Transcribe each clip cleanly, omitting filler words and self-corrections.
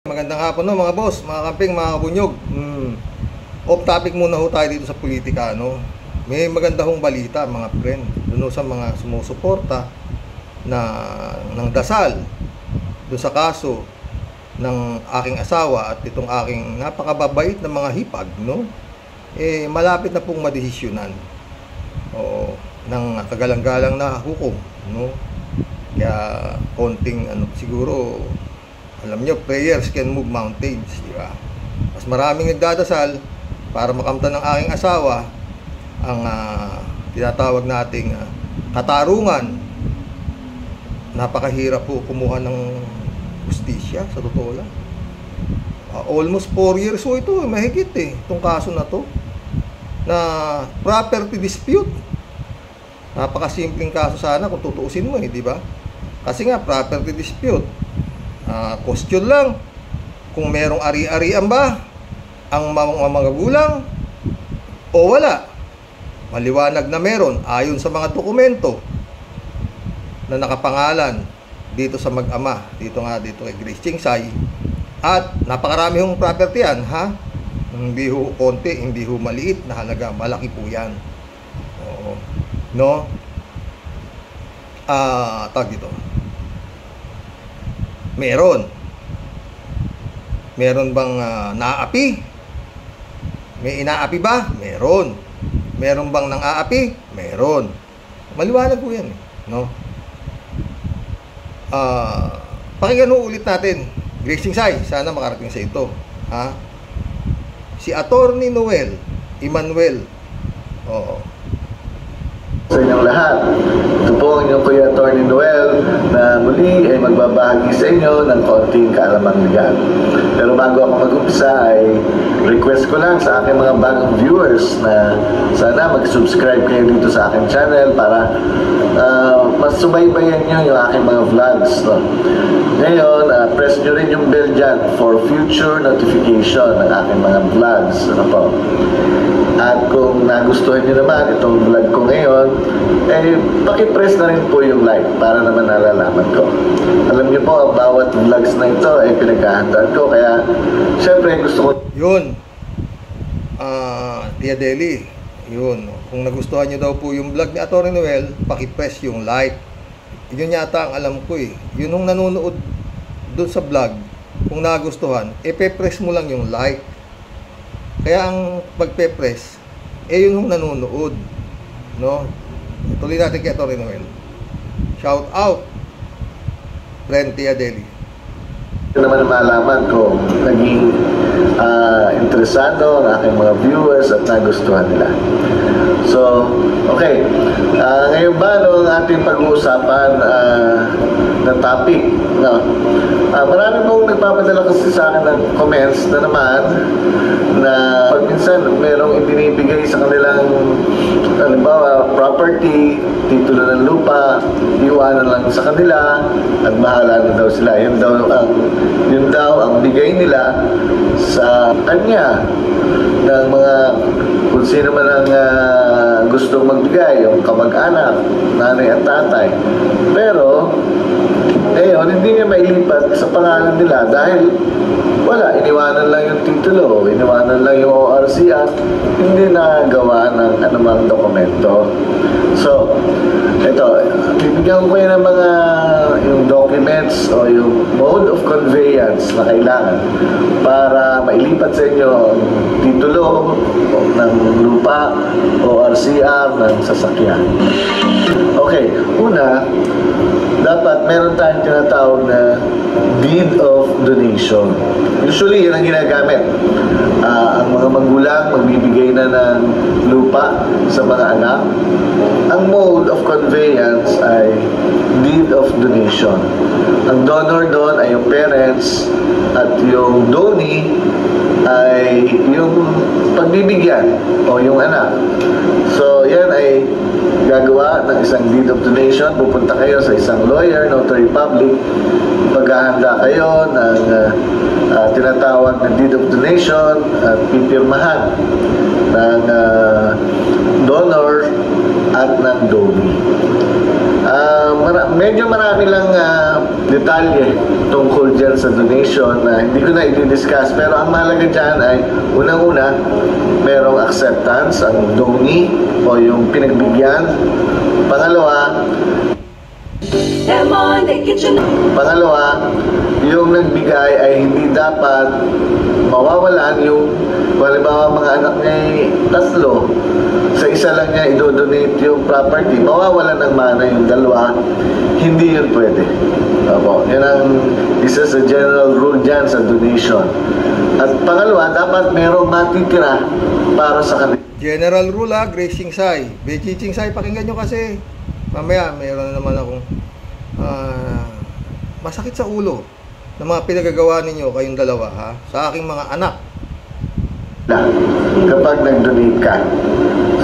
Magandang hapon no mga boss, mga kamping, mga kabunyog. Off topic muna ho tayo dito sa politika, no. May maganda hong balita mga friend, doon sa mga sumusuporta ng dasal doon sa kaso ng aking asawa at itong aking napakababait na mga hipag, no. Malapit na pong madesisyonan ng kagalang-galang na hukom, no. Kaya konting siguro, alam nyo, prayers can move mountains, di ba? Mas maraming nagdadasal para makamtan ng aking asawa ang tinatawag nating katarungan. Napakahirap po kumuha ng justisya, sa totoo lang. Almost 4 years po ito, mahigit itong kaso na to, na property dispute. Napakasimpleng kaso sana kung tutuusin mo, di ba? Kasi nga, property dispute. Question lang kung merong ari-arian ba ang mga magulang o wala. Maliwanag na meron ayon sa mga dokumento na nakapangalan dito sa mag-ama, dito kay Grace Chingsay, at napakarami hong property yan, ha? Hindi ho konti, hindi ho maliit na halaga, malaki po yan. Oo. No? Tawag dito, meron bang naaapi? May inaapi ba? Meron bang nang-aapi? Meron. Maliwanag po yan, no? Pakinggan mo ulit natin, Grace Chingsay, sana makarating sa ito, ha? Si Attorney Noel Emmanuel. Sa inyong lahat, ito po ang inyong Kuya Attorney Noel na muli ay magbabahagi sa inyo ng konting kaalamang legal. Pero bago ako mag-umpisa ay request ko lang sa aking mga bagong viewers na sana mag-subscribe kayo dito sa aking channel para mas subaybayan nyo yung aking mga vlogs, no? Ngayon, press nyo rin yung bell dyan for future notification ng aking mga vlogs, ano po. At kung nagustuhan nyo naman itong vlog ko ngayon, pakipress na rin po yung like para naman nalalaman ko. Alam nyo po, ang bawat vlogs na ito ay pinaghahandaan ko, kaya syempre gusto ko... Yun, Tia Deli, yun. Kung nagustuhan nyo daw po yung vlog ni Atty. Noel, pakipress yung like. Yun yata ang alam ko Yun yung nanonood doon sa vlog, kung nagustuhan, pe-press mo lang yung like. Kaya ang pagpe-press, yun yung nanonood, no? Tuloy natin kay Atty. Noel. Shout out, friend Tia Deli. Ito naman ang malaman ko, naging interesado ang aking mga viewers at nagustuhan nila. So, okay. Ngayon ba, ang ating pag-uusapan na topic, no? Marami pong nagpapadala kasi sa akin ng comments na naman na pag minsan merong ibinibigay sa kanilang halimbawa property, titulo ng lupa, iwanan lang sa kanila at bahala na daw sila. Yun daw ang bigay nila sa kanya ng mga kung sino man ang gustong magbigay, yung kamag-anak, nanay at tatay. Pero hindi niya mailipat sa pangalan nila dahil wala, iniwanan lang yung titulo, iniwanan lang yung ORC at hindi nagawa ng anumang dokumento. So, ito, bibigyan ko kayo ng mga yung documents o yung mode of conveyance na kailangan para mailipat sa inyo ang titulo ng lupa o RCR ng sasakyan. Okay, una, dapat meron tayong tinatawag na deed of donation. Usually, yan ang ginagamit. Ang mga magulang magbibigay na ng lupa sa mga anak. Ang mode of conveyance ay deed of donation. Ang donor doon ay yung parents at yung donee ay yung pagbibigyan o yung anak. So, yan ay gagawa ng isang deed of donation. Pupunta kayo sa isang lawyer, notary public, paghahanda kayo ng tinatawag na deed of donation at pipirmahan ng donor at ng donee. medyo marami lang detalye tungkol dyan sa donation na hindi ko na i-discuss, pero ang mahalaga dyan ay unang-una, merong acceptance ang donee o yung pinagbigyan. Pangalawa, yung nagbigay ay hindi dapat mawawalan yung, halimbawa mga anak niya ay 3, sa isa lang niya idodonate yung property, mawawalan ng mana yung 2, hindi yun pwede. Opo, yun ang isa sa general rule dyan sa donation. At pangalawa, dapat merong matitira para sa kanila. General rule Grace Chingsay. Bechi Chingsay, pakinggan nyo kasi. Mamaya, mayroon na naman akong masakit sa ulo ng mga pinagagawa ninyo kayong dalawa sa aking mga anak. Kapag nag-donate ka.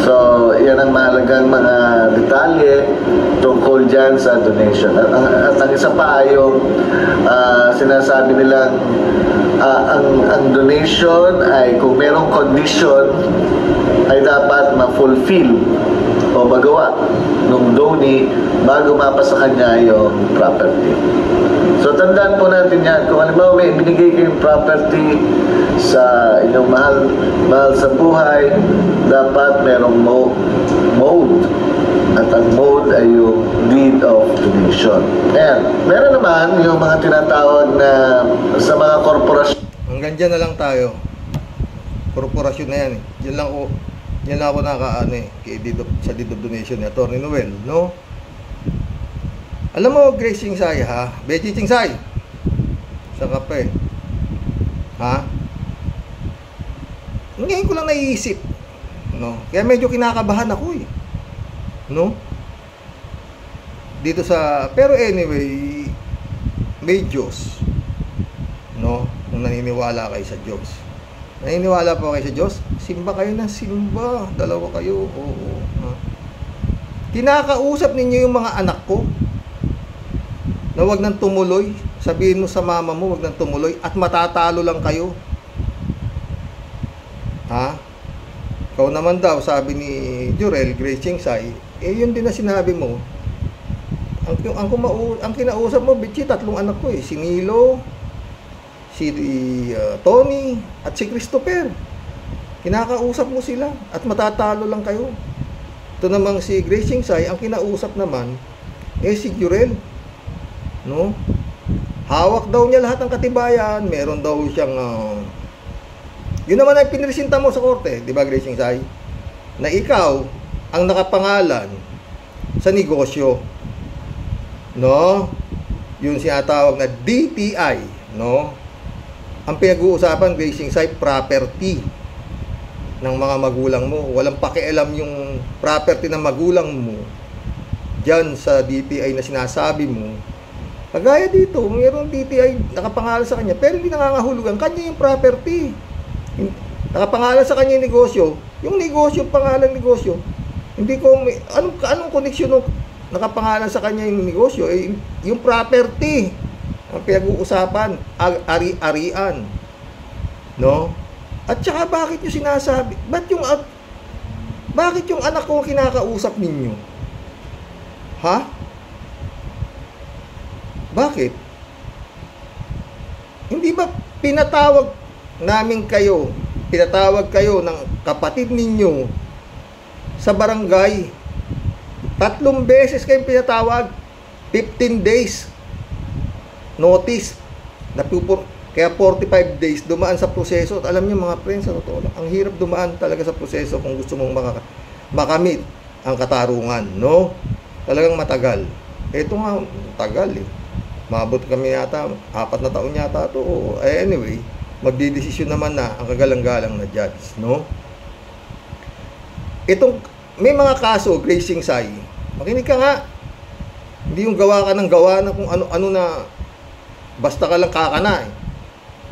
So, yan ang mahalagang mga detalye tungkol dyan sa donation. At ang isa pa ay yung sinasabi nilang ang donation ay kung merong condition ay dapat ma-fulfill o magawa nung donee bago mapasa kanya yung property. So tandaan po natin yan, kung halimbawa may binigay kayong property sa inyong mahal sa buhay, dapat merong mode. At ang mode ay yung deed of donation. Ayan, meron naman yung mga tinatawag na sa mga korporasyon. Hanggang dyan na lang tayo. Korporasyon na yan Yan lang ako sa deed of donation ni Atty. Noel, no? Alam mo, Grace Chingsay, Bechi Chingsay. Sa kape. Ngayon ko lang naiisip, no? Kaya medyo kinakabahan ako no? Dito pero anyway, may Diyos, no? Kung naniniwala kayo sa Diyos. Naniniwala po kayo sa Diyos? Simba kayo ng simba. Dalawa kayo. Oo. Kinakausap ninyo yung mga anak ko na wag nang tumuloy. Sabihin mo sa mama mo, wag nang tumuloy at matatalo lang kayo. Ikaw naman daw, sabi ni Jurel, Grace Chingsay, yun din na sinabi mo. Ang kinausap mo, bitchi, 3 anak ko si Nilo, si Tony at si Christopher. Kinakausap mo sila at matatalo lang kayo. Ito namang si Grace Chingsay, ang kinausap naman si Jurel, no? Hawak daw niya lahat ng katibayan. Meron daw siyang yun naman ay pinresinta mo sa korte, di ba, Grace Chingsay? Na ikaw ang nakapangalan sa negosyo, no? Yun sinatawag na DTI, no? Ang pinag-uusapan, Grace Chingsay, property ng mga magulang mo. Walang pakialam yung property ng magulang mo dyan sa DTI na sinasabi mo. Kagaya dito, mayroong DTI nakapangalan sa kanya, pero hindi nangangahulugan kanya yung property. Nakapangalan sa kanya yung negosyo, pangalan negosyo. Hindi ko anong koneksyon ng nakapangalan sa kanya yung negosyo, yung property ang pinag-uusapan, ari-arian, no? At saka bakit yung sinasabi, bakit yung anak ko kinakausap ninyo? Bakit? Hindi ba pinatawag kayo ng kapatid ninyo sa barangay? 3 beses kayong pinatawag, 15 days notice, kaya 45 days dumaan sa proseso. At alam niyo mga friends, sa totoo lang, ang hirap dumaan talaga sa proseso kung gusto mong makamit ang katarungan, no? Talagang matagal. Ito nga, tagal Mabot kami yata, 4 na taon yata ito. Anyway, magdidesisyon naman na ang kagalang-galang na judge, no? May mga kaso, Grace Chingsay, makinig ka nga. Hindi yung gawa ka ng gawa na kung ano na, basta ka lang kakana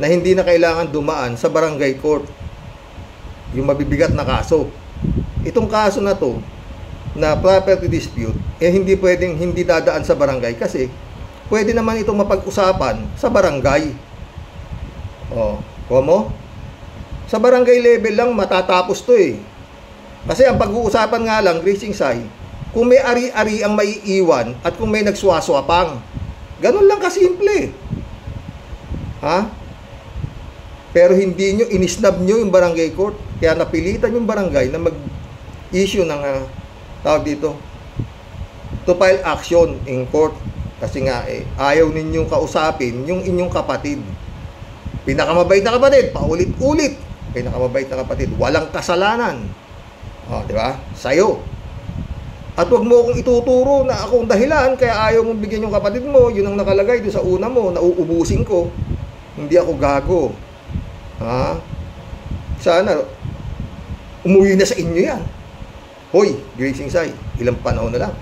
na hindi na kailangan dumaan sa barangay court. Yung mabibigat na kaso. Itong kaso na to, na property dispute, hindi pwedeng hindi dadaan sa barangay kasi pwede naman itong mapag-usapan sa barangay. Komo? Sa barangay level lang matatapos to Kasi ang pag-uusapan nga lang, Grace Chingsay, kung may ari-ari ang maiiwan at kung may nagswaswapang. Ganun lang kasimple. Ha? Pero hindi nyo, inisnab nyo yung barangay court. Kaya napilitan yung barangay na mag-issue ng tawag dito, to file action in court. Kasi nga ayaw ninyong kausapin yung inyong kapatid. Pinakamabait na kapatid, paulit-ulit. Pinakamabait na kapatid, walang kasalanan. Di ba? Sa'yo. At wag mo akong ituturo na akong dahilan kaya ayaw mong bigyan yung kapatid mo. Yun ang nakalagay doon sa una mo, nauubusin ko. Hindi ako gago. Ha? Sana umuwi na sa inyo yan. Hoy, Gracing Sai, ilang panahon na lang.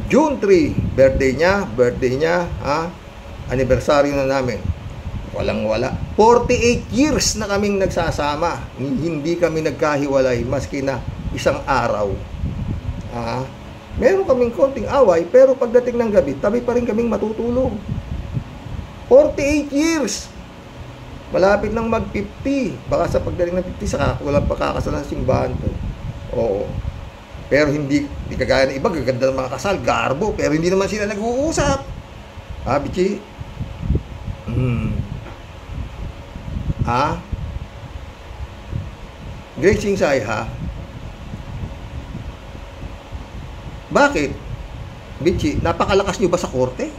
June 3, birthday niya, ha? Anibersaryo na namin. Walang wala. 48 years na kaming nagsasama. Hindi kami nagkahiwalay maski na isang araw. Meron kaming konting away, pero pagdating ng gabi, tabi pa rin kaming matutulog. 48 years. Malapit nang mag-50. Baka sa pagdating ng 50, saka walang pakakasalan sa simbahan to. Oo. Pero hindi kagaya ng iba, gaganda ng mga kasal, garbo, pero hindi naman sila nag-uusap. Bichi? Gracing Sai, ha? Bakit? Bichi, napakalakas nyo ba sa korte?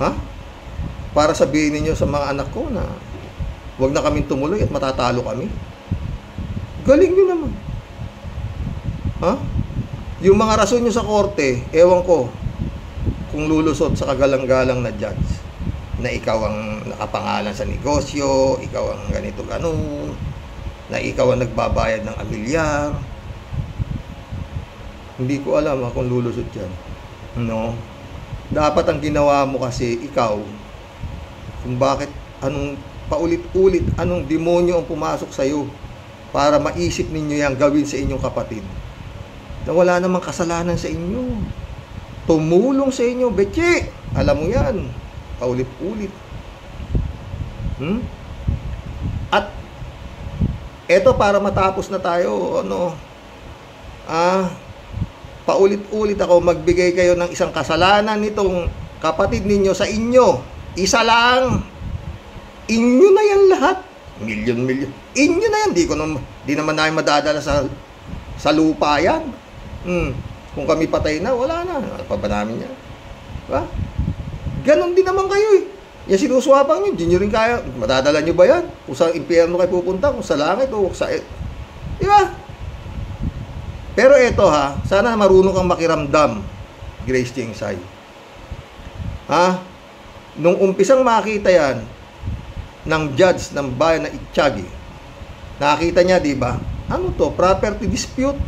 Ha? Para sabihin niyo sa mga anak ko na huwag na kaming tumuloy at matatalo kami. Galing nyo naman. Ha? Yung mga rason nyo sa korte, ewan ko kung lulusot sa kagalang-galang na judge na ikaw ang nakapangalan sa negosyo, ikaw ang ganito ganon, na ikaw ang nagbabayad ng amilyar. Hindi ko alam kung lulusot yan. No? Dapat ang ginawa mo kasi ikaw, kung bakit, anong paulit-ulit, anong demonyo ang pumasok sa'yo para maisip ninyo yan gawin sa inyong kapatid. Na wala namang kasalanan sa inyo. Tumulong sa inyo, Betche. Alam mo yan. Paulit-ulit. At eto para matapos na tayo, paulit-ulit ako, magbigay kayo ng isang kasalanan nitong kapatid ninyo sa inyo. Isa lang. Inyo na yan lahat. Milyon. Inyo na yan. Di naman namin madadala sa lupa yan. Kung kami patay na, wala na. Ano pa ba namin yan? Diba? Ganon din naman kayo eh. Yan sinuswapang nyo, di nyo rin kaya. Madadala nyo ba yan? Kung sa impyerno kayo pupunta, kung sa langit o sa... Diba? Pero eto ha, sana marunong kang makiramdam, Gracing Sai. Nung umpisang makita yan ng judge ng bayan na Itchagi, nakita niya, di ba? Ano to? Property dispute.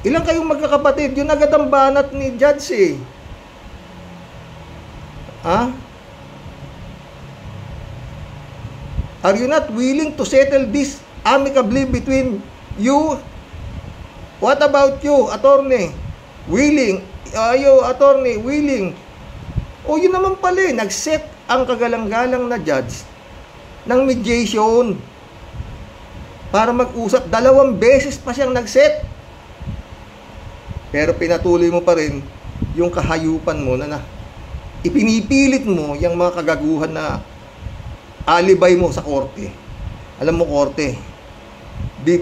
Ilang kayong magkakapatid? Yun agad ang banat ni judge eh. Are you not willing to settle this amicably between you? What about you, attorney? Willing? Attorney, willing? O yun naman pala eh, nag-set ang kagalang-galang na judge ng mediation para mag-usap. 2 beses pa siyang nag-set. Pero pinatuloy mo pa rin yung kahayupan mo na ipinipilit mo yung mga kagaguhan na alibay mo sa korte. Alam mo, korte,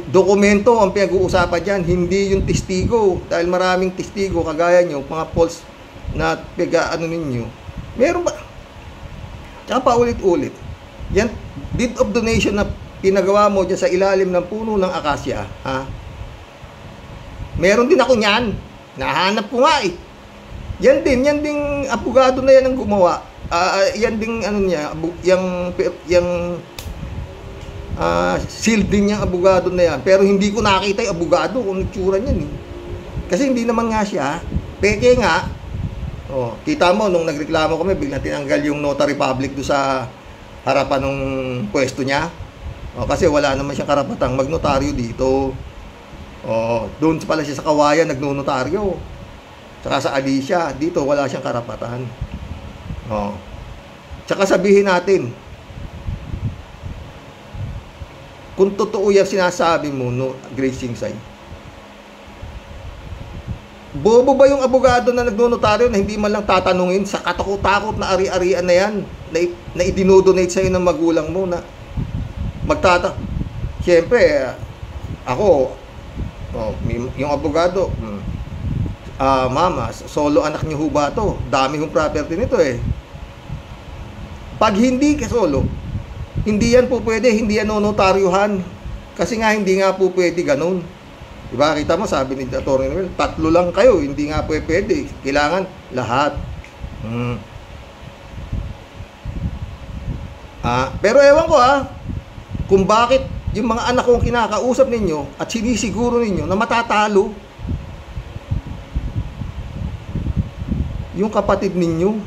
dokumento ang pinag-uusapan dyan, hindi yung testigo. Dahil maraming testigo, kagaya nyo, mga false na ninyo. Meron ba? Tsaka paulit-ulit. Yan, deed of donation na pinagawa mo dyan sa ilalim ng puno ng akasya, meron din ako niyan. Nahanap ko nga eh. Yan ding abogado na yan ang gumawa. Yan ding sealed din niyang abogado na yan. Pero hindi ko nakita yung abogado kung itsura niyan eh. Kasi hindi naman nga siya. Peke nga. Kita mo, nung nagreklamo kami, biglang tinanggal yung notary public doon sa harapan ng pwesto niya. Kasi wala naman siyang karapatang magnotaryo dito. Doon pala siya sa Kawayan nagnonotaryo. Tsaka sa Alicia, dito wala siyang karapatan. Tsaka sabihin natin, kung totoo yung sinasabi mo, no, Gracing Sai, Bobo ba yung abogado na nagnonotaryo na hindi man lang tatanungin sa katakot-takot na ari-arian na yan na idinodonate sa'yo ng magulang mo na Siyempre, ako, yung abogado, mama, solo anak niyo ho ba to? Dami hong property nito eh. Pag hindi ka solo, hindi yan po pwede, hindi yan notaryuhan. Kasi nga hindi nga po pwede ganun. Diba? Kita mo, sabi ni Atty. Noel, 3 lang kayo, hindi nga po pwede. Kailangan lahat. Pero ewan ko kung bakit yung mga anak kong kinakausap ninyo at sinisiguro ninyo na matatalo yung kapatid ninyo.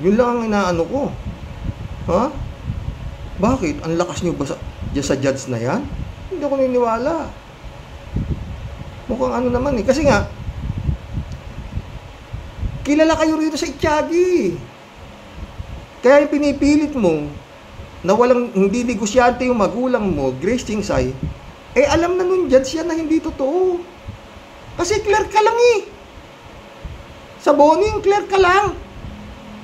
Yun lang ang inaano ko. Bakit? Ang lakas nyo ba sa judge na yan? Hindi ako niniwala. Mukhang ano naman eh. Kasi nga, kilala kayo rito sa Itiagi. Kaya yung pinipilit mo na walang, hindi negosyante yung magulang mo, Grace Chingsay, alam na nun judge yan na hindi totoo. Kasi clerk ka lang eh. Sa Boning, clerk ka lang.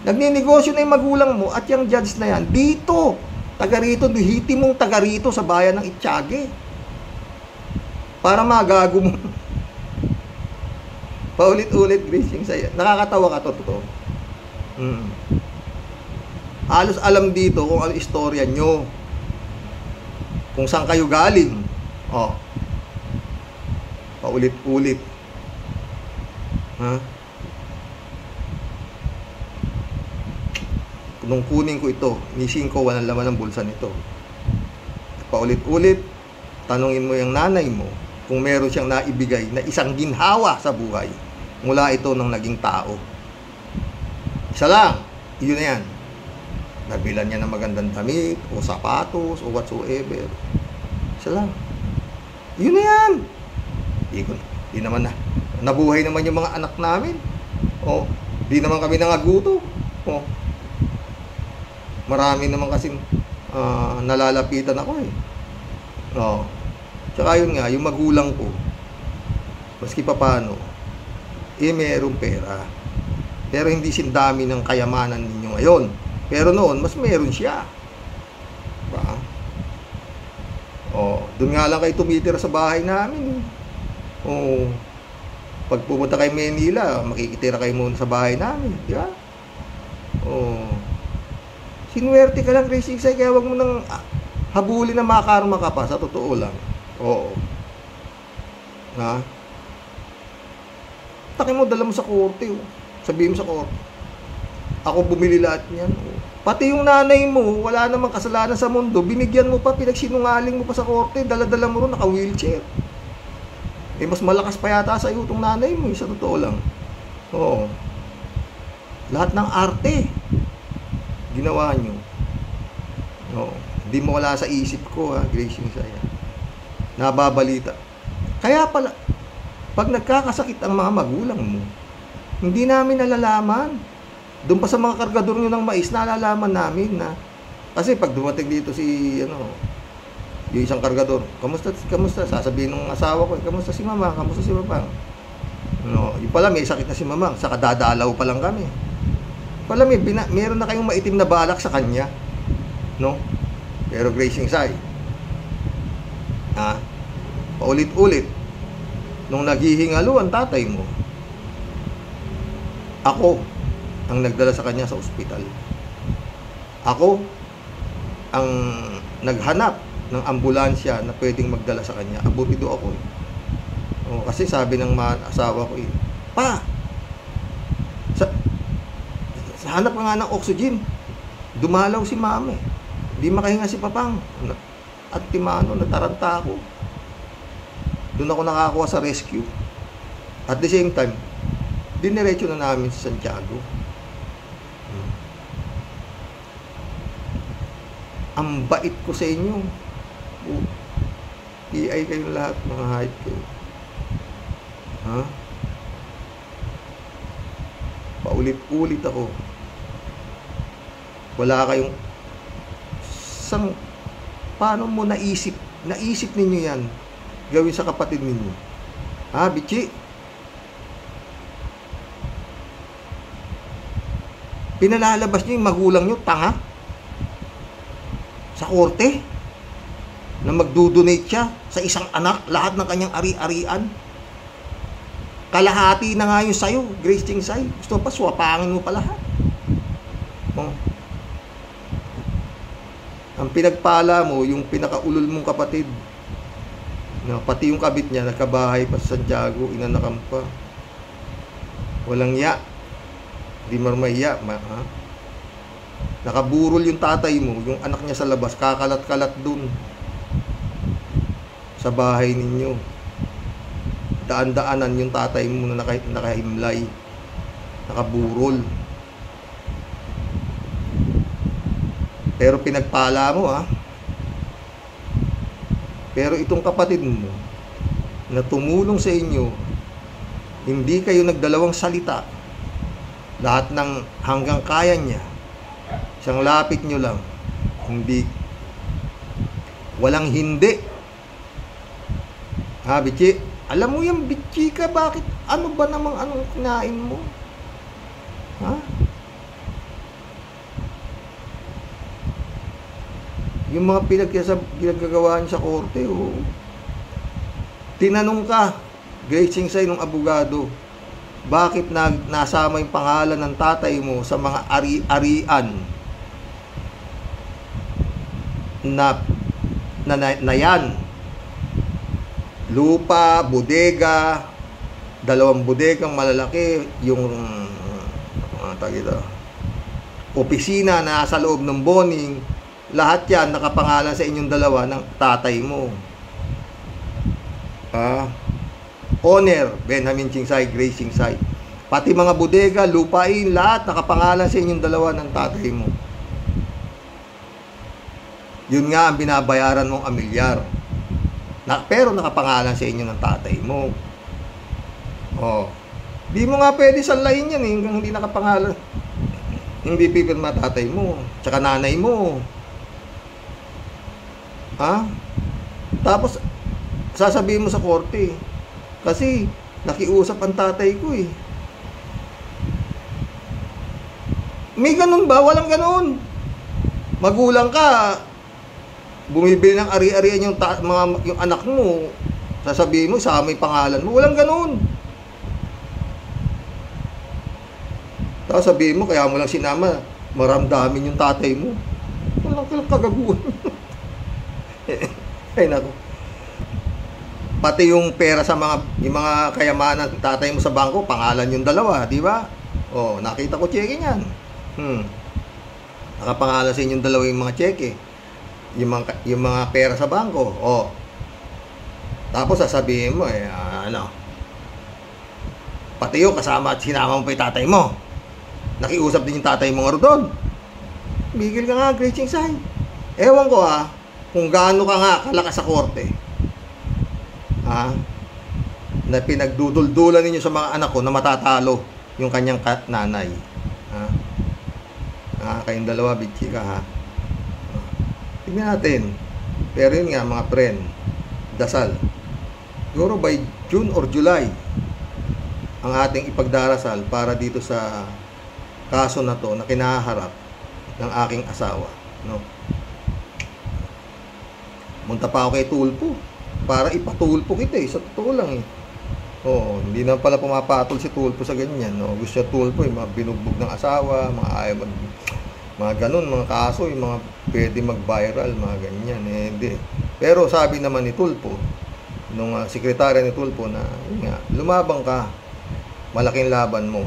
Nagninegosyo na yung magulang mo at yung judge na yan, dito. Taga rito, duhiti mong taga rito sa bayan ng Itiagi. Para magago mo. Paulit-ulit, Grace Chingsay. Nakakatawa ka to, totoo. Halos alam dito kung ano istorya nyo. Kung saan kayo galing. Paulit-ulit. Nung kunin ko ito, nising ko, walang laman ng bulsa nito. Paulit-ulit, tanungin mo yung nanay mo kung meron siyang naibigay na isang ginhawa sa buhay mula ito ng naging tao. Isa lang, yun na yan. Nabilan niya ng magandang damit o sapatos o whatsoever. Isa lang. Yun na yan. Di naman na. Nabuhay naman yung mga anak namin. Di naman kami nangaguto. Marami naman kasing nalalapitan ako eh. Tsaka yun nga, yung magulang ko, maski pa paano, merong pera. Pero hindi sindami ng kayamanan ninyo ngayon. Pero noon, mas meron siya. Diba? Doon nga lang kayo tumitira sa bahay namin. Pag pumunta kayo Manila, makikitira kayo muna sa bahay namin. Diba? Sinuwerte ka lang, Grace Chingsay, kaya wag mo nang habulin na makarma ka pa. Sa totoo lang. Taki mo, dala mo sa korte. Sabihin mo sa korte, ako bumili lahat niyan. Pati yung nanay mo, wala namang kasalanan sa mundo, binigyan mo pa, pinagsinungaling mo pa sa korte, dala-dala mo ron, naka-wheelchair. Mas malakas pa yata sa iyo itong nanay mo, sa totoo lang. Lahat ng arte, ginawa nyo. Hindi mo wala sa isip ko, Grace Chingsay. Nababalita. Kaya pala, pag nagkakasakit ang mga magulang mo, hindi namin nalalaman. Doon pa sa mga kargador nyo ng mais, nalalaman namin na. Kasi pag dumating dito yung isang kargador, kamusta? Sasabihin ng asawa ko, kamusta si mama? Kamusta si papa? Yung pala may sakit na si mama, saka dadalaw pa lang kami. Pala meron na kayong maitim na balak sa kanya. Pero Grace Chingsay, paulit-ulit, nung naghihingalo ang tatay mo, ako ang nagdala sa kanya sa ospital. Ako ang naghanap ng ambulansya na pwedeng magdala sa kanya. Abutido ako kasi sabi ng asawa ko pa, sa hanap nga ng oxygen, dumalaw si mama hindi makahinga si papang at timano, nataranta ako. Doon ako nakakuha sa rescue. At the same time, diniretso na namin sa Santiago. Ang bait ko sa inyo. PI kayong lahat, mga hype kayo. Paulit-ulit ako. Wala kayong paano mo naisip ninyo yan gawin sa kapatid ninyo? Ha, Bichi? Pinalalabas niyo yung magulang niyo, tanga? Sa korte? Na magdodonate siya sa isang anak, lahat ng kanyang ari-arian. Kalahati na nga yun sa'yo, Grace Jingsay. Gusto pa, swapangin mo pa lahat. Oh. Ang pinagpala mo, yung pinakaulol mong kapatid, na pati yung kabit niya, nagkabahay pa sa Santiago, inanakam pa. Walang ya. Di marmaya, ha? Nakaburol yung tatay mo, yung anak niya sa labas, kakalat-kalat dun sa bahay ninyo. Daan-daanan yung tatay mo na nakahimlay, nakaburol. Pero pinagpala mo, ha? Pero itong kapatid mo na tumulong sa inyo, hindi kayo nagdalawang salita. Lahat ng hanggang kaya niya, isang lapit nyo lang, hindi, walang hindi. Ha, Bichi? Alam mo yung Bichi ka, bakit? Ano ba namang anong kinain mo? Ha? Yung mga pinagkagawa niya sa korte, oh. Tinanong ka, Grace Jingsay, nung abogado, bakit nasama yung pangalan ng tatay mo sa mga ari-arian na yan? Lupa, bodega, 2 bodegang malalaki, yung opisina na sa loob ng Boning, lahat yan nakapangalan sa inyong dalawa ng tatay mo. Owner, Benjamin Jingsay, Grace Jingsay. Pati mga bodega, lupain, lahat nakapangalan sa inyong dalawa ng tatay mo. Yun nga ang binabayaran mong amilyar. Pero nakapangalan sa inyo ng tatay mo. Oh. Di mo nga pwede salain yan, hanggang hindi nakapangalan. Hindi pipirma tatay mo, tsaka nanay mo. Ha? Tapos sasabihin mo sa korte, kasi nakiusap ang tatay ko eh. May ganun ba? Walang ganun. Magulang ka, bumibili ng ari-arian yung anak mo, sasabihin mo, sa may pangalan mo. Walang ganun. Tapos sabihin mo, kaya mo lang sinama, maramdamin yung tatay mo. Walang kagaguhan. Ay nako. Pati yung pera sa yung mga kayamanan ng tatay mo sa bangko, pangalan yung dalawa, di ba? Oh, nakita ko cheque niyan. Nakapangalan sa inyong dalawa yung mga cheque. Yung mga pera sa bangko. Oh. Tapos sasabihin mo pati yung kasama at sinama mo pa yung tatay mo. Nakiusap din yung tatay mo nga doon. Bigil ka nga, Grace Jingsay. Ewan ko kung gaano ka nga kalakas sa korte. Na pinagduduldulan ninyo sa mga anak ko na matatalo yung kanyang nanay. Kayong dalawa, Bichi ka, ha? Tignan natin. Pero yun nga, mga friend, dasal. Siguro by June or July ang ating ipagdarasal para dito sa kaso na to na kinaharap ng aking asawa, no? Munta pa ako kay Tulpo para ipatulpo kita sa totoo lang Oo, hindi na pala pumapatol si Tulpo sa ganyan, no? Gusto niya Tulpo mga binugbog ng asawa, mga ayaw mga ganun, mga kaso, yung mga pwede mag-viral, mga ganyan, hindi. Pero sabi naman ni Tulpo, nung sekretarya ni Tulpo na, lumabang ka, malaking laban mo.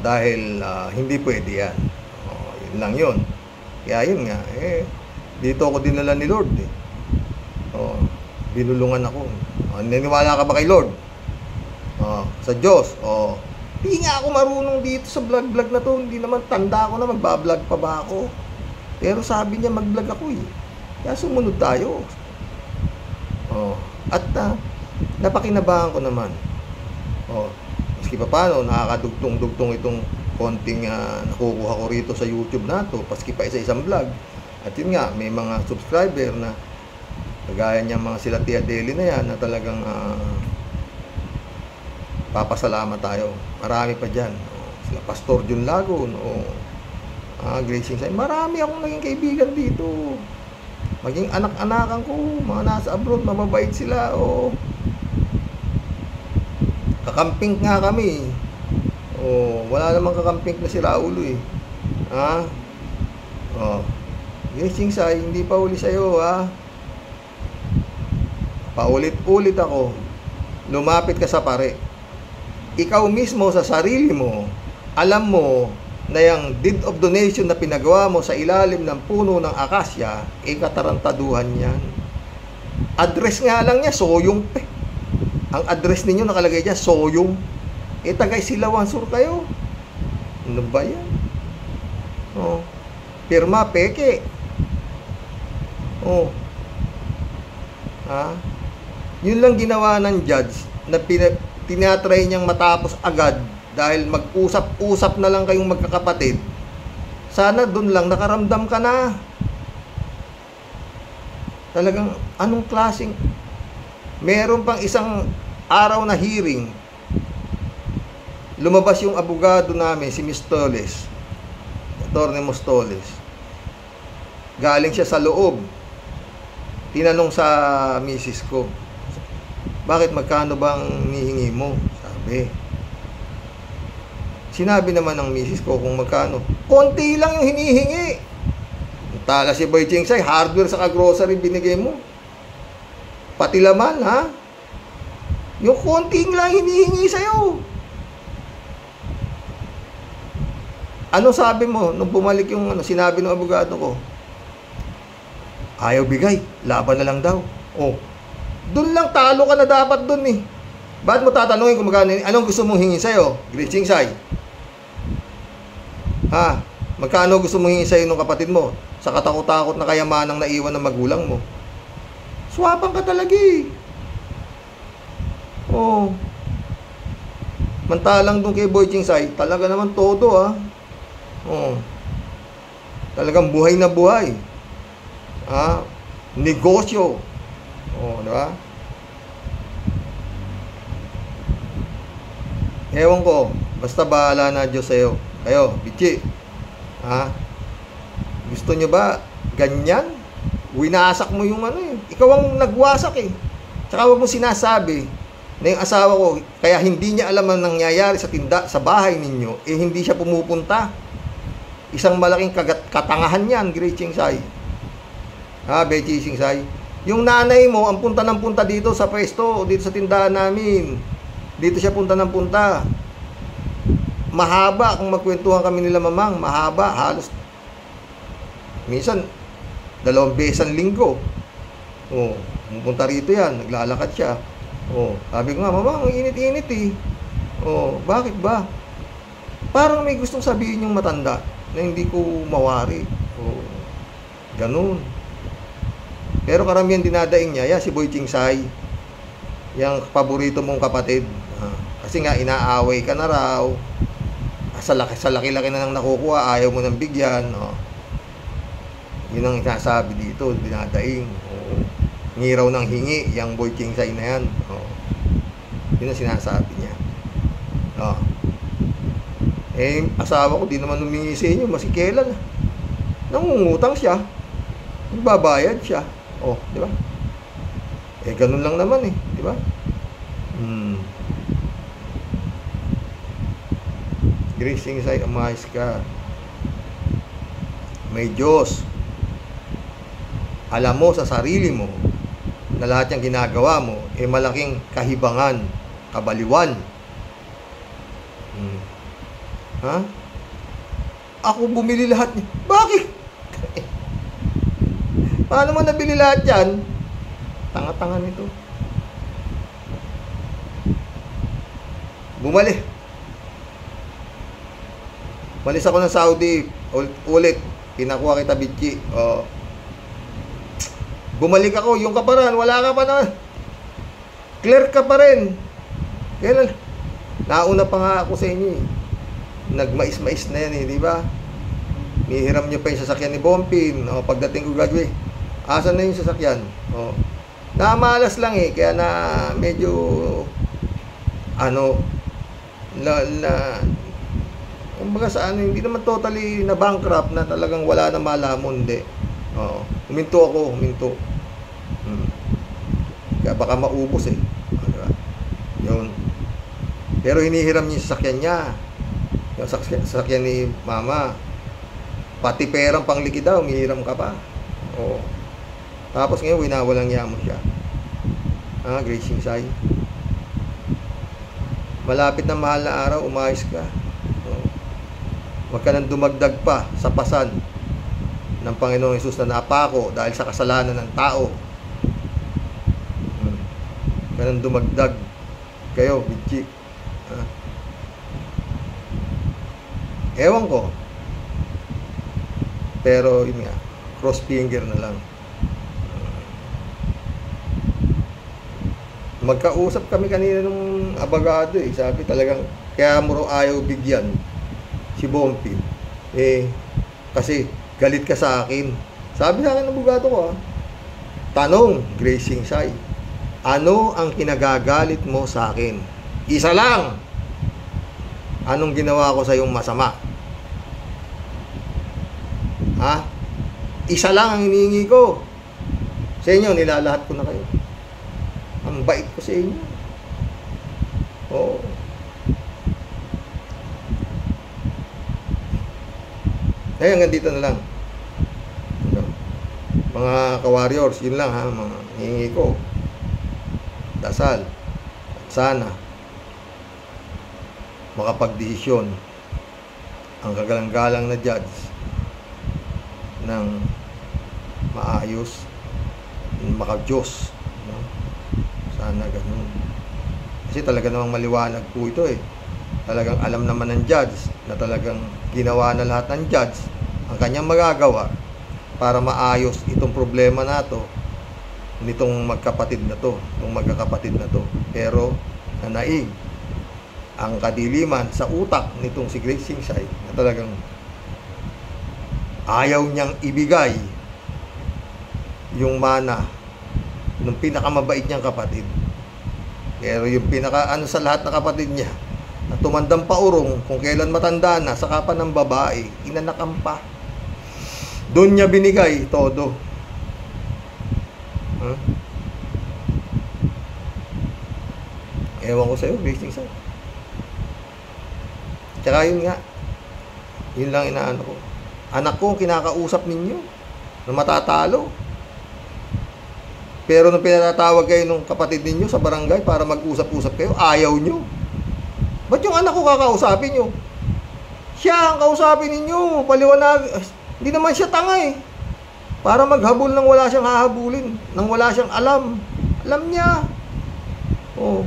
Dahil hindi pwede yan. Yun lang yun. Kaya yun nga, dito ako dinala ni Lord binulungan ako. Naniniwala ka ba kay Lord? Sa Diyos? Hindi nga ako marunong dito sa vlog na to. Hindi naman, tanda ko na, magbablog pa ba ako? Pero sabi niya mag-vlog ako Kaya sumunod tayo. At napakinabahan ko naman. Maski pa paano, nakakadugtong-dugtong itong konting nakukuha ko rito sa YouTube na to, paski pa isa-isang vlog. At yun nga, may mga subscriber na Kagaya niyang mga sila Tia Deli na yan na talagang papasalamat tayo. Marami pa dyan. Sila Pastor Jun Lagon o Gracing Say. Marami akong naging kaibigan dito. Maging anak-anakan ko, mga nasa abroad, mababait sila. O kakamping nga kami. O wala namang kakamping na si Raulo eh. Ha? O Gracing Say, hindi pa uli sa'yo ha. Paulit-ulit ako. Lumapit ka sa pare. Ikaw mismo sa sarili mo, alam mo na yung deed of donation na pinagawa mo sa ilalim ng puno ng akasya, katarantaduhan yan. Address nga lang niya, Soyong. Ang address ninyo nakalagay dyan, Soyong. Tagay Silawan Sur kayo. Ano ba yan? Pirma, peke. Yun lang ginawa ng judge na tinatry niyang matapos agad dahil mag-usap-usap na lang kayong magkakapatid. Sana dun lang nakaramdam ka na. Talagang anong klaseng, meron pang isang araw na hearing, lumabas yung abogado namin, si Mostoles, Atty. Mostoles. Galing siya sa loob. Tinanong sa misis ko, bakit magkano bang nihingi mo? Sinabi naman ng misis ko kung magkano. Konti lang yung hinihingi. Tala si Boy Chingsay, hardware sa grocery binigay mo. Pati laman, ha? Yung konting lang hinihingi sa'yo. Ano sabi mo nung bumalik yung sinabi ng abogado ko? Ayaw bigay, laban na lang daw. Doon lang talo ka na dapat doon eh. Bakit mo tatanungin kung magkano? Anong gusto mong hingin sa'yo? Gracing Say. Ha? Magkano gusto mong hingin sa'yo ng kapatid mo? Sa katakot-takot na kayamanang naiwan ng magulang mo. Swapan ka talaga eh. Mantalang doon kay Boy Chingsay, talaga naman todo ha. Talagang buhay na buhay. Negosyo. Diba? Ewan ko, basta bahala na Diyos sa'yo. Kayo, Bichi. Gusto nyo ba ganyan? Winasak mo yung ikaw ang nagwasak eh. Tsaka wag mo sinasabi na yung asawa ko, kaya hindi niya alam ang nangyayari sa bahay ninyo, hindi siya pumupunta. Isang malaking katangahan yan, Gracing Say. Bechi Singsay. Yung nanay mo, ang punta ng punta dito sa pwesto, dito sa tindahan namin. Dito siya punta ng punta. Mahaba, kung magkwentuhan kami nila mamang, mahaba, halos. Minsan, 2 beses ang linggo. Pumunta rito yan, naglalakad siya. Sabi ko nga, mamang, ang init-init eh. Bakit ba? Parang may gustong sabihin yung matanda na hindi ko mawari. Ganun. Pero karamihan dinadaing niya, si Boy Chingsay, yung paborito mong kapatid. Kasi nga, inaaway ka na raw. Sa laki-laki na nang nakukuha, ayaw mo nang bigyan. Yun ang sinasabi dito, dinadaing. Hingi raw ng hingi, yung Boy Chingsay na yan. Yun ang sinasabi niya. Asawa ko, di naman humingi sa inyo, masikailan. Nangungutang siya. Nagbabayad siya. Di ba? Ganun lang naman eh, di ba? Gracing Say, umayos ka. May Diyos. Alam mo sa sarili mo na lahat yung ginagawa mo malaking kahibangan, kabaliwan. Ako bumili lahat niya. Bakit? Paano mo nabili lahat yan? Tanga-tanga nito. Malis ako ng Saudi. Ulit. Pinakuha kita, Bichi. Bumalik ako. Yung kaparan, wala ka pa na. Clear ka pa rin. Kailan? Nauna pa nga ako sa inyo eh. Nagmais-mais na yan eh, di ba? Nihiram nyo pa yung sasakyan ni Bompin. Pagdating ko graduate, Asan na yung sasakyan? Oh. Namalas lang eh, kaya na medyo ano kumbaga sa ano, hindi naman totally na bankrupt na talagang wala na malamon, hindi. Oo. Huminto. Kaya baka maubos eh. Diba? Yun. Pero hinihiram niya yung sasakyan niya. Yung sasakyan ni mama. Pati perang panglikid daw, humihiram ka pa. Oo. Tapos ngayon, winawalang niya mo siya. Gracing Sai. Malapit na mahal na araw, umayos ka. Huwag ka nang dumagdag pa sa pasan ng Panginoong Hesus na napako dahil sa kasalanan ng tao. Huwag ka nang dumagdag kayo, bitchik. Ewan ko. Pero yun nga, cross finger na lang. Magkausap kami kanina nung abogado eh. Sabi talagang, kaya mo ayaw bigyan si Bompin. Kasi galit ka sa akin. Sabi sa akin ng abogado ko, tanong, Gracing Sai, ano ang kinagagalit mo sa akin? Isa lang. Anong ginawa ko sa iyong masama? Isa lang ang hinihingi ko. Sa inyo, nilalahat ko na kayo. Ang bait ko sa inyo. Oo. Hanggang dito na lang. Mga ka-warriors, yun lang mga hihingi ko. Dasal. At sana makapagdesisyon ang kagalang-galang na judge ng maayos, maka-Diyos. Sana ganun. Kasi talaga namang maliwanag po ito eh. Talagang alam naman ng judge na talagang ginawa na lahat ng judge ang kanyang magagawa para maayos itong problema na to nitong magkapatid na to, itong magkakapatid na to. Pero nanaig ang kadiliman sa utak nitong si Gracing Sai na talagang ayaw niyang ibigay yung mana ng pinakamabait niyang kapatid. Pero yung pinaka sa lahat na kapatid niya na tumandang paurong kung kailan matanda na sa kapan ng babae, inanakan pa. Doon niya binigay todo. Ewan ko sa'yo, Gracing Sai. Tsaka yun nga, yun lang inaano ko. Anak ko, kinakausap ninyo na matatalo. Pero nung pinatawag kayo ng kapatid ninyo sa barangay para mag-usap-usap kayo, ayaw nyo. Ba't yung anak ko kakausapin nyo? Siya ang kausapin ninyo. Paliwanag. Hindi naman siya tanga eh. Para maghabol nang wala siyang hahabulin. Nang wala siyang alam. Alam niya. Oh.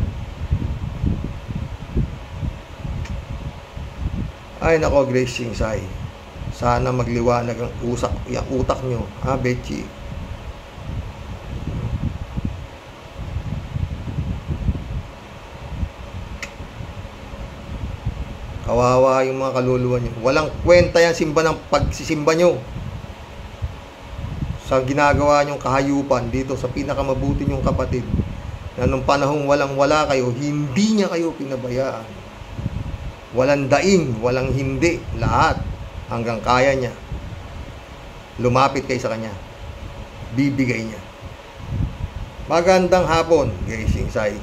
Ay nako, Gracing Sai. Sana magliwanag ang utak nyo. Betchy. Kawawa yung mga kaluluwa nyo. Walang kwenta yan simba ng pagsisimba nyo. Sa ginagawa nyong kahayupan dito sa pinakamabuti nyong kapatid. Na nung panahong walang-wala kayo, hindi niya kayo pinabayaan. Walang daing, walang hindi. Lahat. Hanggang kaya niya. Lumapit kayo sa kanya. Bibigay niya. Magandang hapon, Gracing Sai.